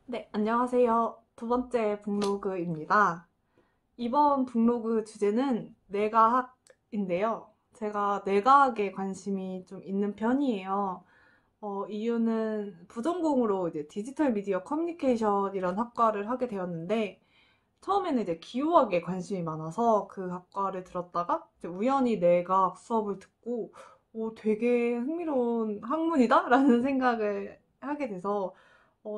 네, 안녕하세요. 두 번째 북로그입니다. 이번 북로그 주제는 뇌과학인데요. 제가 뇌과학에 관심이 좀 있는 편이에요. 이유는 부전공으로 이제 디지털 미디어 커뮤니케이션 이런 학과를 하게 되었는데, 처음에는 이제 기호학에 관심이 많아서 그 학과를 들었다가 이제 우연히 뇌과학 수업을 듣고, 오, 되게 흥미로운 학문이다? 라는 생각을 하게 돼서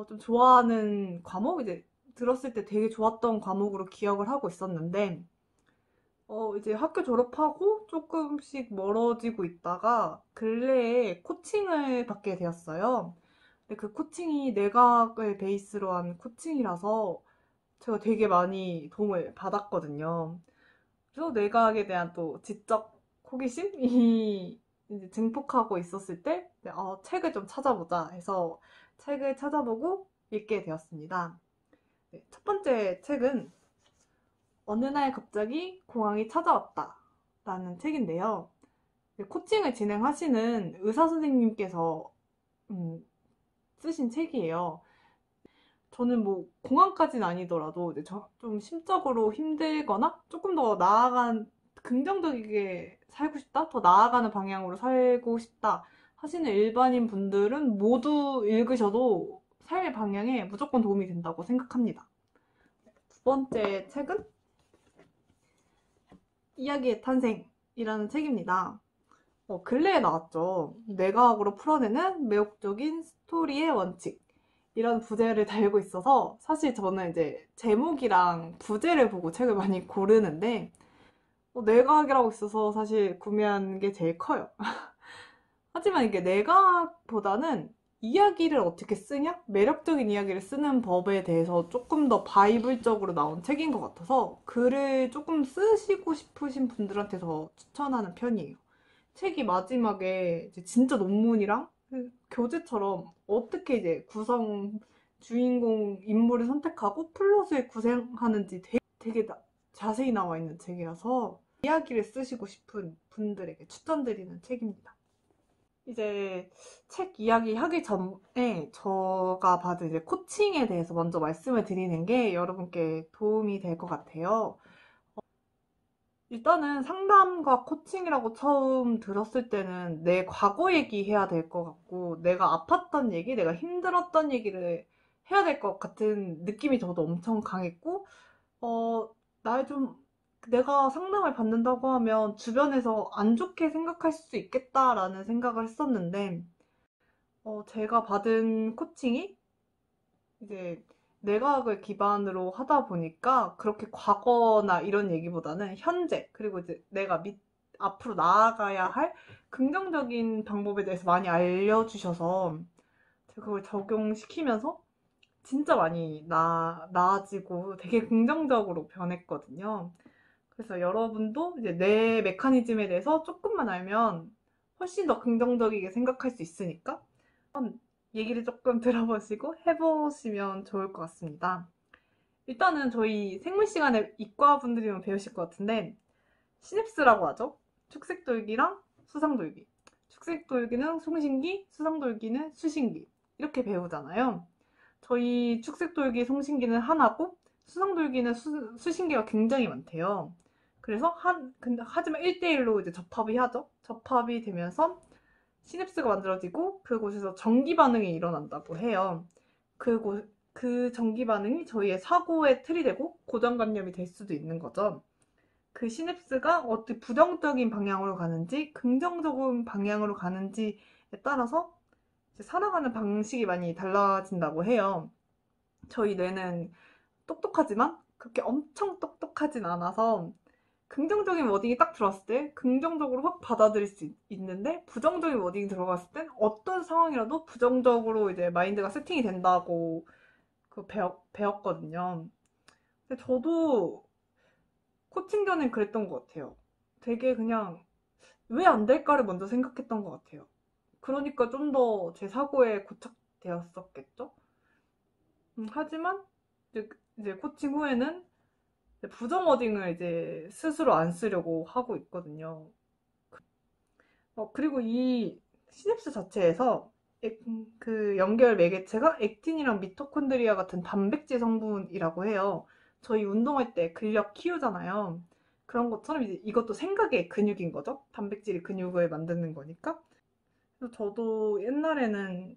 좀 좋아하는 과목, 이제 들었을 때 되게 좋았던 과목으로 기억을 하고 있었는데, 이제 학교 졸업하고 조금씩 멀어지고 있다가 근래에 코칭을 받게 되었어요. 근데 그 코칭이 내각을 베이스로 한 코칭이라서 제가 되게 많이 도움을 받았거든요. 그래서 내각에 대한 또 지적 호기심이 이제 증폭하고 있었을 때, 책을 좀 찾아보자 해서 책을 찾아보고 읽게 되었습니다. 네, 첫 번째 책은 어느 날 갑자기 공황이 찾아왔다 라는 책인데요. 네, 코칭을 진행하시는 의사 선생님께서 음, 쓰신 책이에요. 저는 뭐 공황까지는 아니더라도 이제 좀 심적으로 힘들거나 조금 더 나아간 긍정적이게 살고 싶다, 더 나아가는 방향으로 살고 싶다 하시는 일반인 분들은 모두 읽으셔도 삶의 방향에 무조건 도움이 된다고 생각합니다. 두 번째 책은 이야기의 탄생이라는 책입니다. 근래에 나왔죠. 뇌과학으로 풀어내는 매혹적인 스토리의 원칙. 이런 부제를 달고 있어서 사실 저는 이제 제목이랑 부제를 보고 책을 많이 고르는데 뇌과학이라고 있어서 사실 구매한 게 제일 커요. 하지만 이게 뇌과학보다는 이야기를 어떻게 쓰냐? 매력적인 이야기를 쓰는 법에 대해서 조금 더 바이블적으로 나온 책인 것 같아서 글을 조금 쓰시고 싶으신 분들한테 더 추천하는 편이에요. 책이 마지막에 이제 진짜 논문이랑 교재처럼 어떻게 이제 주인공 인물을 선택하고 플롯을 구성하는지 되게 자세히 나와 있는 책이라서 이야기를 쓰시고 싶은 분들에게 추천드리는 책입니다. 이제 책 이야기 하기 전에 제가 받은 이제 코칭에 대해서 먼저 말씀을 드리는 게 여러분께 도움이 될 것 같아요. 일단은 상담과 코칭이라고 처음 들었을 때는 내 과거 얘기해야 될 것 같고, 내가 아팠던 얘기, 내가 힘들었던 얘기를 해야 될 것 같은 느낌이 저도 엄청 강했고, 어, 날 좀, 내가 상담을 받는다고 하면 주변에서 안 좋게 생각할 수 있겠다라는 생각을 했었는데, 제가 받은 코칭이 이제 내과학을 기반으로 하다 보니까 그렇게 과거나 이런 얘기보다는 현재, 그리고 이제 앞으로 나아가야 할 긍정적인 방법에 대해서 많이 알려주셔서 제가 그걸 적용시키면서 진짜 많이 나아지고 되게 긍정적으로 변했거든요. 그래서 여러분도 이제 뇌 메커니즘에 대해서 조금만 알면 훨씬 더 긍정적이게 생각할 수 있으니까 얘기를 조금 들어보시고 해보시면 좋을 것 같습니다. 일단은 저희 생물 시간에 이과 분들이면 배우실 것 같은데 시냅스라고 하죠. 축색돌기랑 수상돌기. 축색돌기는 송신기, 수상돌기는 수신기. 이렇게 배우잖아요. 저희 축색돌기, 송신기는 하나고 수상돌기는 수신기가 굉장히 많대요. 그래서 하지만 1대1로 이제 접합이 하죠. 접합이 되면서 시냅스가 만들어지고 그곳에서 전기 반응이 일어난다고 해요. 그 전기 반응이 저희의 사고의 틀이 되고 고정관념이 될 수도 있는 거죠. 그 시냅스가 어떻게 부정적인 방향으로 가는지 긍정적인 방향으로 가는지에 따라서 살아가는 방식이 많이 달라진다고 해요. 저희 뇌는 똑똑하지만 그렇게 엄청 똑똑하진 않아서 긍정적인 워딩이 딱 들어왔을 때 긍정적으로 확 받아들일 수 있는데 부정적인 워딩이 들어갔을 땐 어떤 상황이라도 부정적으로 이제 마인드가 세팅이 된다고 배웠거든요. 근데 저도 코칭 전엔 그랬던 것 같아요. 되게 그냥 왜 안 될까를 먼저 생각했던 것 같아요. 그러니까 좀 더 제 사고에 고착되었었겠죠? 하지만 이제 코칭 후에는 부정 워딩을 이제 스스로 안 쓰려고 하고 있거든요. 그리고 이 시냅스 자체에서 그 연결 매개체가 액틴이랑 미토콘드리아 같은 단백질 성분이라고 해요. 저희 운동할 때 근력 키우잖아요. 그런 것처럼 이제 이것도 생각의 근육인 거죠. 단백질이 근육을 만드는 거니까. 그래서 저도 옛날에는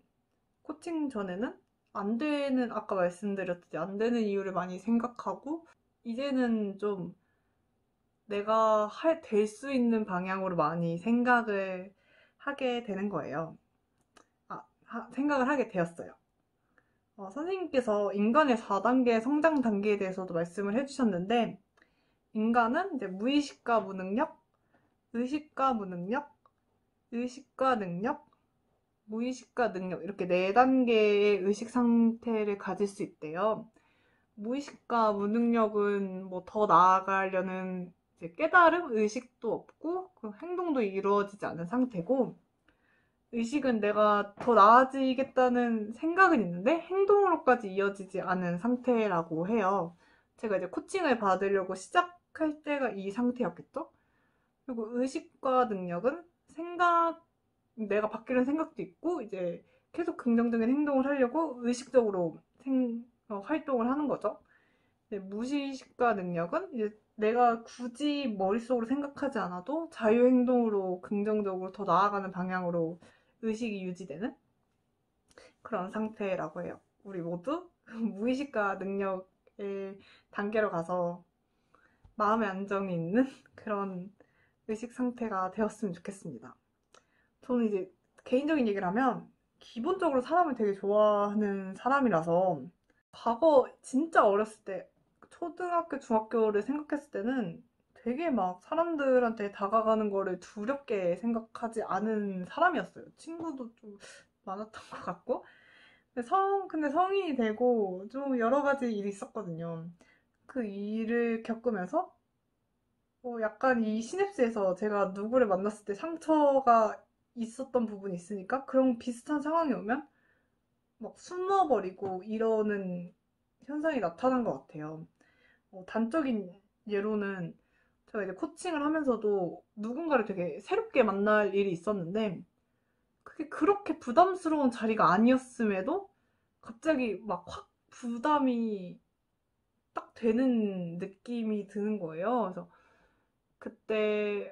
코칭 전에는 안 되는, 아까 말씀드렸듯이 안 되는 이유를 많이 생각하고, 이제는 좀 내가 될 수 있는 방향으로 많이 생각을 하게 되는 거예요. 생각을 하게 되었어요. 선생님께서 인간의 4단계 성장 단계에 대해서도 말씀을 해주셨는데, 인간은 이제 무의식과 무능력, 의식과 무능력, 의식과 능력, 무의식과 능력, 이렇게 4단계의 의식 상태를 가질 수 있대요. 무의식과 무능력은 뭐 더 나아가려는 이제 깨달음, 의식도 없고 그 행동도 이루어지지 않은 상태고, 의식은 내가 더 나아지겠다는 생각은 있는데 행동으로까지 이어지지 않은 상태라고 해요. 제가 이제 코칭을 받으려고 시작할 때가 이 상태였겠죠? 그리고 의식과 능력은 내가 바뀌는 생각도 있고, 이제 계속 긍정적인 행동을 하려고 의식적으로 활동을 하는 거죠. 무의식과 능력은 이제 내가 굳이 머릿속으로 생각하지 않아도 자유행동으로 긍정적으로 더 나아가는 방향으로 의식이 유지되는 그런 상태라고 해요. 우리 모두 무의식과 능력의 단계로 가서 마음의 안정이 있는 그런 의식 상태가 되었으면 좋겠습니다. 저는 이제 개인적인 얘기를 하면 기본적으로 사람을 되게 좋아하는 사람이라서, 과거 진짜 어렸을 때 초등학교, 중학교를 생각했을 때는 되게 막 사람들한테 다가가는 거를 두렵게 생각하지 않은 사람이었어요. 친구도 좀 많았던 것 같고. 근데 성인이 되고 좀 여러 가지 일이 있었거든요. 그 일을 겪으면서 약간 이 시냅스에서 제가 누구를 만났을 때 상처가 있었던 부분이 있으니까 그런 비슷한 상황이 오면 막 숨어버리고 이러는 현상이 나타난 것 같아요. 단적인 예로는 제가 이제 코칭을 하면서도 누군가를 되게 새롭게 만날 일이 있었는데, 그게 그렇게 부담스러운 자리가 아니었음에도 갑자기 막 확 부담이 딱 되는 느낌이 드는 거예요. 그래서 그때,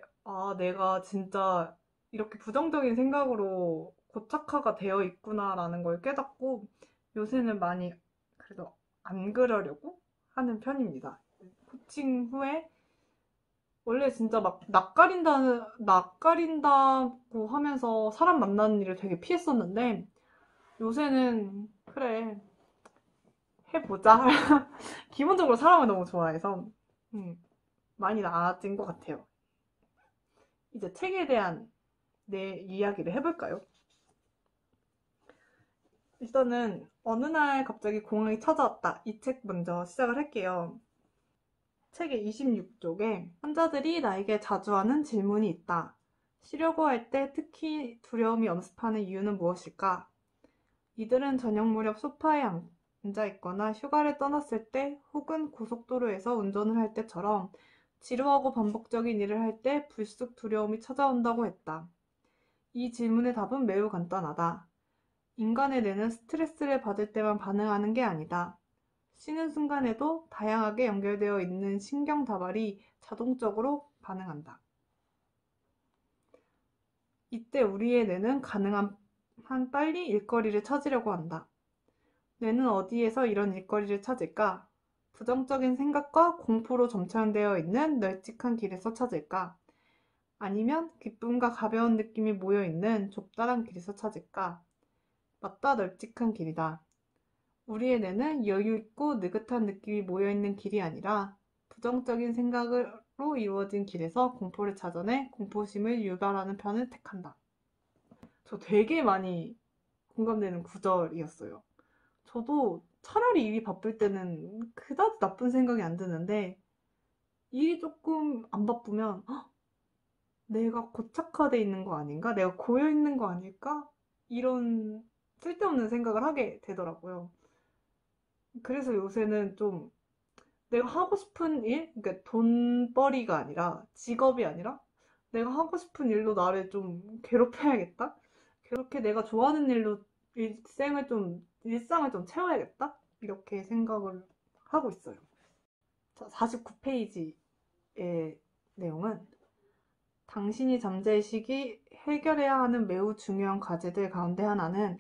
내가 진짜 이렇게 부정적인 생각으로 고착화가 되어 있구나라는 걸 깨닫고, 요새는 많이 그래도 안 그러려고 하는 편입니다. 코칭 후에 원래 진짜 막 낯가린다고 하면서 사람 만나는 일을 되게 피했었는데, 요새는 그래, 해보자. 기본적으로 사람을 너무 좋아해서 많이 나아진 것 같아요. 이제 책에 대한 내 이야기를 해볼까요? 일단은 어느 날 갑자기 공항이 찾아왔다. 이 책 먼저 시작을 할게요. 책의 26쪽에 환자들이 나에게 자주 하는 질문이 있다. 쉬려고 할 때 특히 두려움이 엄습하는 이유는 무엇일까? 이들은 저녁 무렵 소파에 앉아 있거나 휴가를 떠났을 때 혹은 고속도로에서 운전을 할 때처럼 지루하고 반복적인 일을 할 때 불쑥 두려움이 찾아온다고 했다. 이 질문의 답은 매우 간단하다. 인간의 뇌는 스트레스를 받을 때만 반응하는 게 아니다. 쉬는 순간에도 다양하게 연결되어 있는 신경 다발이 자동적으로 반응한다. 이때 우리의 뇌는 가능한 한 빨리 일거리를 찾으려고 한다. 뇌는 어디에서 이런 일거리를 찾을까? 부정적인 생각과 공포로 점철되어 있는 널찍한 길에서 찾을까? 아니면 기쁨과 가벼운 느낌이 모여있는 좁다란 길에서 찾을까? 맞다, 널찍한 길이다. 우리의 뇌는 여유있고 느긋한 느낌이 모여있는 길이 아니라 부정적인 생각으로 이루어진 길에서 공포를 찾아내 공포심을 유발하는 편을 택한다. 저 되게 많이 공감되는 구절이었어요. 저도 차라리 일이 바쁠 때는 그다지 나쁜 생각이 안 드는데, 일이 조금 안 바쁘면 내가 고착화돼 있는 거 아닌가? 내가 고여 있는 거 아닐까? 이런 쓸데없는 생각을 하게 되더라고요. 그래서 요새는 좀 내가 하고 싶은 일, 그러니까 돈벌이가 아니라 직업이 아니라 내가 하고 싶은 일로 나를 좀 괴롭혀야겠다? 그렇게 내가 좋아하는 일로 일상을 좀 채워야겠다? 이렇게 생각을 하고 있어요. 자, 49페이지의 내용은 당신이 잠재의 시기 해결해야 하는 매우 중요한 과제들 가운데 하나는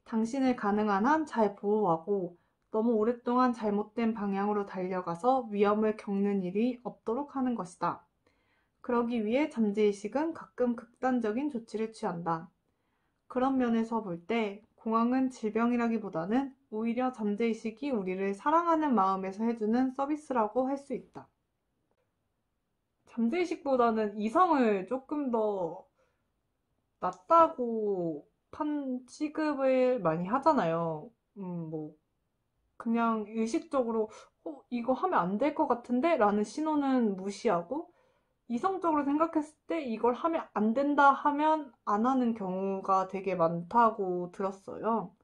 당신을 가능한 한 잘 보호하고 너무 오랫동안 잘못된 방향으로 달려가서 위험을 겪는 일이 없도록 하는 것이다. 그러기 위해 잠재의식은 가끔 극단적인 조치를 취한다. 그런 면에서 볼 때 공황은 질병이라기보다는 오히려 잠재의식이 우리를 사랑하는 마음에서 해주는 서비스라고 할 수 있다. 잠재의식보다는 이성을 조금 더 낫다고 취급을 많이 하잖아요. 뭐, 그냥 의식적으로, 이거 하면 안 될 것 같은데? 라는 신호는 무시하고, 이성적으로 생각했을 때 이걸 하면 안 된다 하면 안 하는 경우가 되게 많다고 들었어요.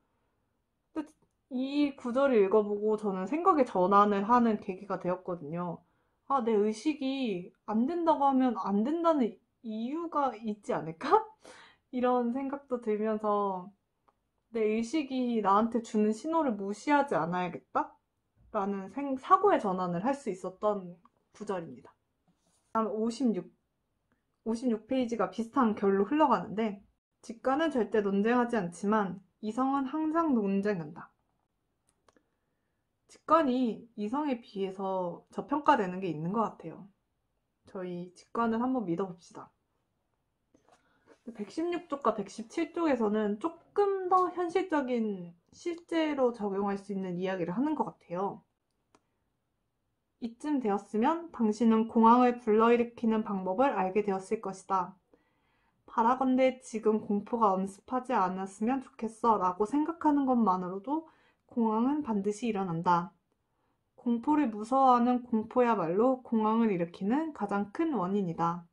근데 이 구절을 읽어보고 저는 생각의 전환을 하는 계기가 되었거든요. 아, 내 의식이 안 된다고 하면 안 된다는 이유가 있지 않을까? 이런 생각도 들면서 내 의식이 나한테 주는 신호를 무시하지 않아야겠다? 라는 사고의 전환을 할 수 있었던 구절입니다. 다음 56페이지가 비슷한 결로 흘러가는데 직관은 절대 논쟁하지 않지만 이성은 항상 논쟁한다. 직관이 이성에 비해서 저평가되는 게 있는 것 같아요. 저희 직관을 한번 믿어봅시다. 116쪽과 117쪽에서는 조금 더 현실적인 실제로 적용할 수 있는 이야기를 하는 것 같아요. 이쯤 되었으면 당신은 공황을 불러일으키는 방법을 알게 되었을 것이다. 바라건대 지금 공포가 엄습하지 않았으면 좋겠어 라고 생각하는 것만으로도 공황은 반드시 일어난다. 공포를 무서워하는 공포야말로 공황을 일으키는 가장 큰 원인이다.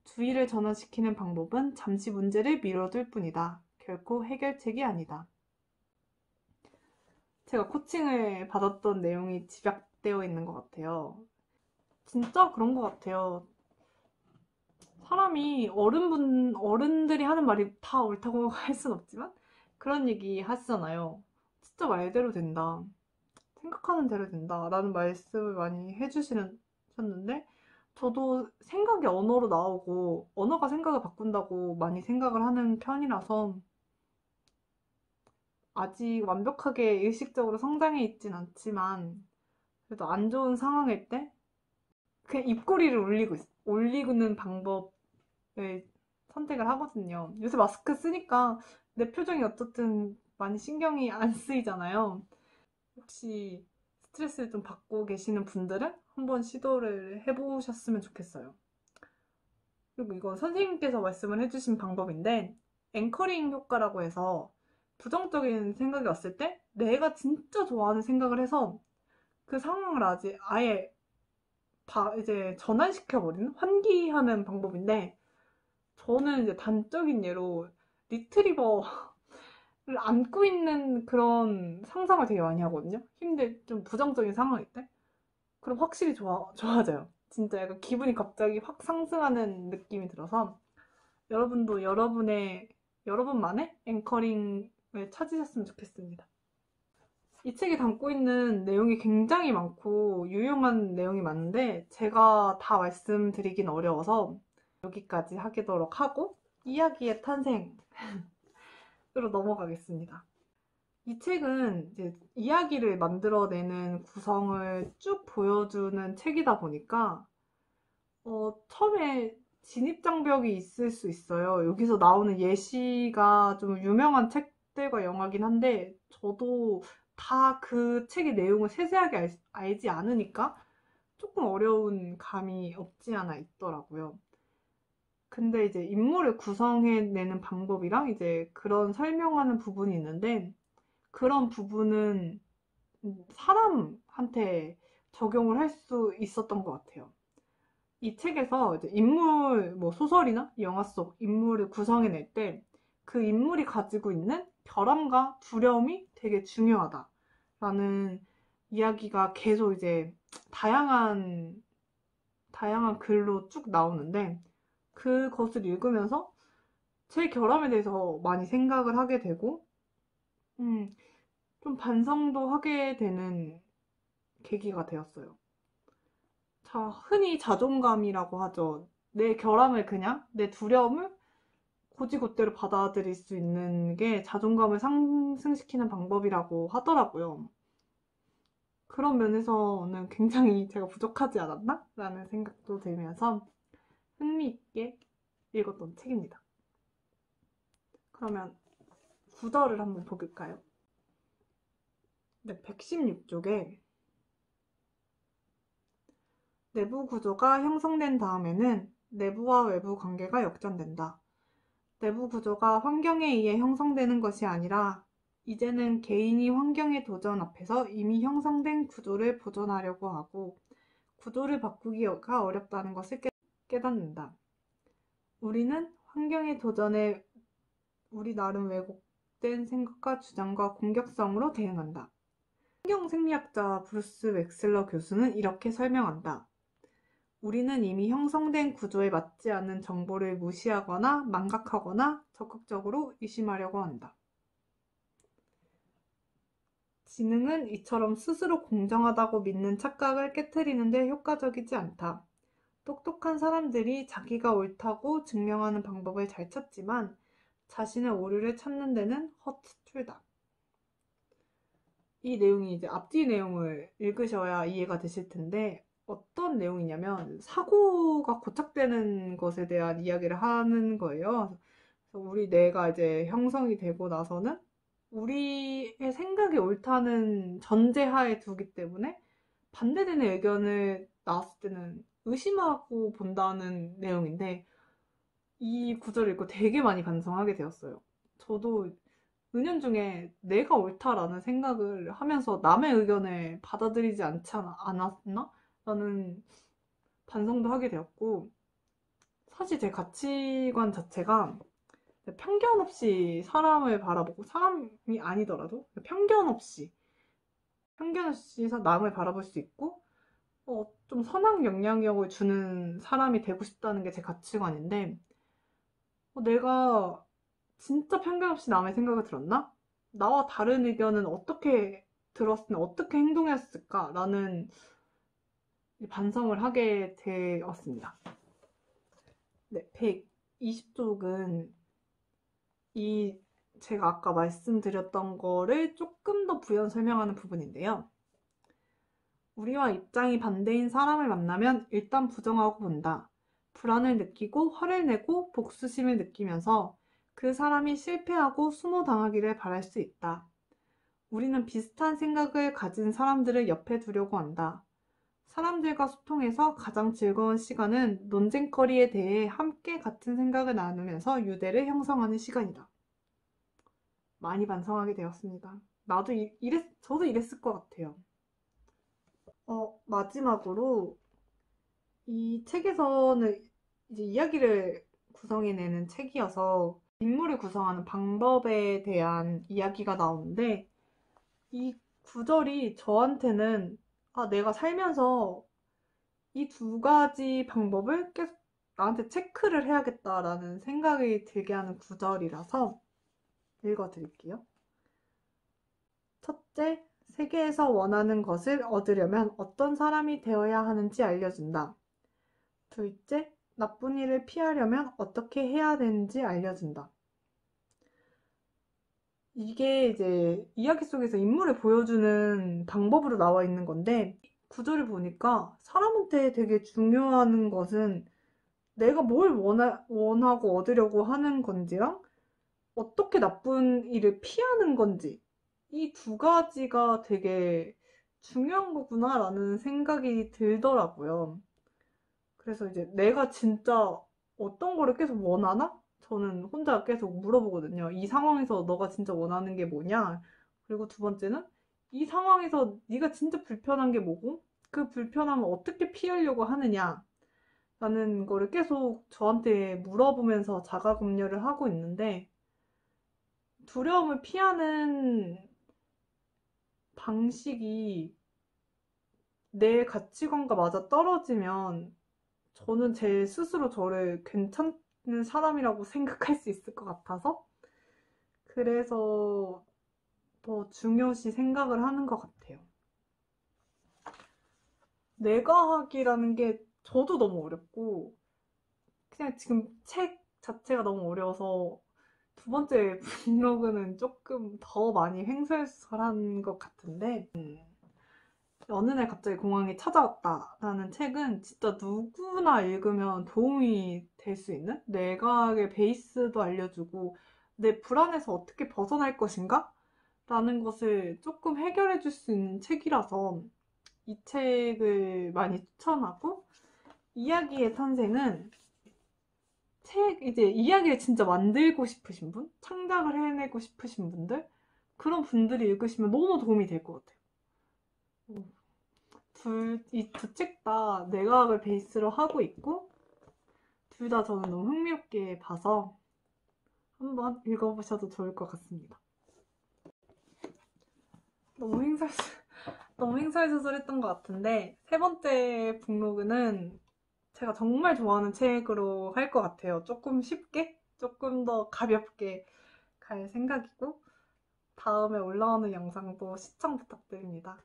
주의를 전환시키는 방법은 잠시 문제를 미뤄둘 뿐이다. 결코 해결책이 아니다. 제가 코칭을 받았던 내용이 집약되어 있는 것 같아요. 진짜 그런 것 같아요. 사람이 어른들이 하는 말이 다 옳다고 할 순 없지만 그런 얘기 하시잖아요. 진짜 말대로 된다. 생각하는 대로 된다. 라는 말씀을 많이 해주셨는데 저도 생각이 언어로 나오고 언어가 생각을 바꾼다고 많이 생각을 하는 편이라서 아직 완벽하게 의식적으로 성장해 있진 않지만 그래도 안 좋은 상황일 때 그냥 입꼬리를 올리는 방법을 선택을 하거든요. 요새 마스크 쓰니까 내 표정이 어쨌든 많이 신경이 안 쓰이잖아요. 혹시 스트레스를 좀 받고 계시는 분들은 한번 시도를 해보셨으면 좋겠어요. 그리고 이건 선생님께서 말씀을 해주신 방법인데 앵커링 효과라고 해서 부정적인 생각이 왔을 때 내가 진짜 좋아하는 생각을 해서 그 상황을 아예 이제 전환시켜버리는 환기하는 방법인데 저는 이제 단적인 예로 리트리버를 안고 있는 그런 상상을 되게 많이 하거든요. 좀 부정적인 상황일 때. 그럼 확실히 좋아져요. 진짜 약간 기분이 갑자기 확 상승하는 느낌이 들어서 여러분도 여러분만의 앵커링을 찾으셨으면 좋겠습니다. 이 책이 담고 있는 내용이 굉장히 많고 유용한 내용이 많은데 제가 다 말씀드리긴 어려워서 여기까지 하도록 하고 이야기의 탄생으로 넘어가겠습니다. 이 책은 이제 이야기를 만들어내는 구성을 쭉 보여주는 책이다 보니까 처음에 진입장벽이 있을 수 있어요. 여기서 나오는 예시가 좀 유명한 책들과 영화긴 한데 저도 다 그 책의 내용을 세세하게 알지 않으니까 조금 어려운 감이 없지 않아 있더라고요. 근데 이제 인물을 구성해내는 방법이랑 이제 그런 설명하는 부분이 있는데 그런 부분은 사람한테 적용을 할 수 있었던 것 같아요. 이 책에서 이제 뭐 소설이나 영화 속 인물을 구성해낼 때 그 인물이 가지고 있는 결함과 두려움이 되게 중요하다라는 이야기가 계속 이제 다양한 글로 쭉 나오는데 그것을 읽으면서 제 결함에 대해서 많이 생각을 하게 되고, 음, 좀 반성도 하게 되는 계기가 되었어요. 자, 흔히 자존감이라고 하죠. 내 결함을 그냥, 내 두려움을 고지고대로 받아들일 수 있는 게 자존감을 상승시키는 방법이라고 하더라고요. 그런 면에서는 굉장히 제가 부족하지 않았나? 라는 생각도 들면서 흥미있게 읽었던 책입니다. 그러면 구절을 한번 볼까요? 네, 116쪽에 내부 구조가 형성된 다음에는 내부와 외부 관계가 역전된다. 내부 구조가 환경에 의해 형성되는 것이 아니라 이제는 개인이 환경의 도전 앞에서 이미 형성된 구조를 보존하려고 하고 구조를 바꾸기가 어렵다는 것을 깨닫는다. 우리는 환경의 도전에 우리 나름 왜곡된 생각과 주장과 공격성으로 대응한다. 환경생리학자 브루스 웩슬러 교수는 이렇게 설명한다. 우리는 이미 형성된 구조에 맞지 않는 정보를 무시하거나 망각하거나 적극적으로 의심하려고 한다. 지능은 이처럼 스스로 공정하다고 믿는 착각을 깨트리는 데 효과적이지 않다. 똑똑한 사람들이 자기가 옳다고 증명하는 방법을 잘 찾지만 자신의 오류를 찾는 데는 허투툴다. 이 내용이 이제 앞뒤 내용을 읽으셔야 이해가 되실 텐데 어떤 내용이냐면 사고가 고착되는 것에 대한 이야기를 하는 거예요. 그래서 우리 뇌가 이제 형성이 되고 나서는 우리의 생각이 옳다는 전제하에 두기 때문에 반대되는 의견을 나왔을 때는 의심하고 본다는 내용인데 이 구절을 읽고 되게 많이 반성하게 되었어요. 저도 은연중에 내가 옳다라는 생각을 하면서 남의 의견을 받아들이지 않았나? 라는 반성도 하게 되었고, 사실 제 가치관 자체가 편견 없이 사람을 바라보고, 사람이 아니더라도 편견 없이 남을 바라볼 수 있고, 좀 선한 영향력을 주는 사람이 되고 싶다는 게 제 가치관인데, 내가 진짜 편견 없이 남의 생각을 들었나? 나와 다른 의견은 어떻게 들었으면 어떻게 행동했을까라는 반성을 하게 되었습니다. 네, 120쪽은 제가 아까 말씀드렸던 거를 조금 더 부연 설명하는 부분인데요. 우리와 입장이 반대인 사람을 만나면 일단 부정하고 본다. 불안을 느끼고 화를 내고 복수심을 느끼면서 그 사람이 실패하고 수모당하기를 바랄 수 있다. 우리는 비슷한 생각을 가진 사람들을 옆에 두려고 한다. 사람들과 소통해서 가장 즐거운 시간은 논쟁거리에 대해 함께 같은 생각을 나누면서 유대를 형성하는 시간이다. 많이 반성하게 되었습니다. 저도 이랬을 것 같아요. 마지막으로 이 책에서는 이제 이야기를 구성해내는 책이어서 인물을 구성하는 방법에 대한 이야기가 나오는데 이 구절이 저한테는 내가 살면서 이 두 가지 방법을 계속 나한테 체크를 해야겠다라는 생각이 들게 하는 구절이라서 읽어드릴게요. 첫째, 세계에서 원하는 것을 얻으려면 어떤 사람이 되어야 하는지 알려준다. 둘째, 나쁜 일을 피하려면 어떻게 해야 되는지 알려준다. 이게 이제 이야기 속에서 인물을 보여주는 방법으로 나와 있는 건데, 구절을 보니까 사람한테 되게 중요한 것은 내가 뭘 원하고 얻으려고 하는 건지랑 어떻게 나쁜 일을 피하는 건지 이 두 가지가 되게 중요한 거구나라는 생각이 들더라고요. 그래서 이제 내가 진짜 어떤 거를 계속 원하나? 저는 혼자 계속 물어보거든요. 이 상황에서 너가 진짜 원하는 게 뭐냐? 그리고 두 번째는 이 상황에서 네가 진짜 불편한 게 뭐고? 그 불편함을 어떻게 피하려고 하느냐? 라는 거를 계속 저한테 물어보면서 자가검열을 하고 있는데 두려움을 피하는 방식이 내 가치관과 맞아 떨어지면 저는 제 스스로 저를 괜찮은 있는 사람이라고 생각할 수 있을 것 같아서 그래서 더 중요시 생각을 하는 것 같아요. 내과학이라는 게 저도 너무 어렵고 그냥 지금 책 자체가 너무 어려워서 두 번째 블로그는 조금 더 많이 횡설수설한 것 같은데 어느 날 갑자기 공항에 찾아왔다라는 책은 진짜 누구나 읽으면 도움이 될 수 있는 내과학의 베이스도 알려주고 내 불안에서 어떻게 벗어날 것인가? 라는 것을 조금 해결해 줄 수 있는 책이라서 이 책을 많이 추천하고 이야기의 탄생은 이제 이야기를 진짜 만들고 싶으신 분? 창작을 해내고 싶으신 분들? 그런 분들이 읽으시면 너무 도움이 될 것 같아요. 이 두 책 다 내과학을 베이스로 하고 있고, 둘 다 저는 너무 흥미롭게 봐서 한번 읽어보셔도 좋을 것 같습니다. 너무 너무 횡설수설했던 것 같은데, 세 번째 북로그는 제가 정말 좋아하는 책으로 할 것 같아요. 조금 쉽게, 조금 더 가볍게 갈 생각이고, 다음에 올라오는 영상도 시청 부탁드립니다.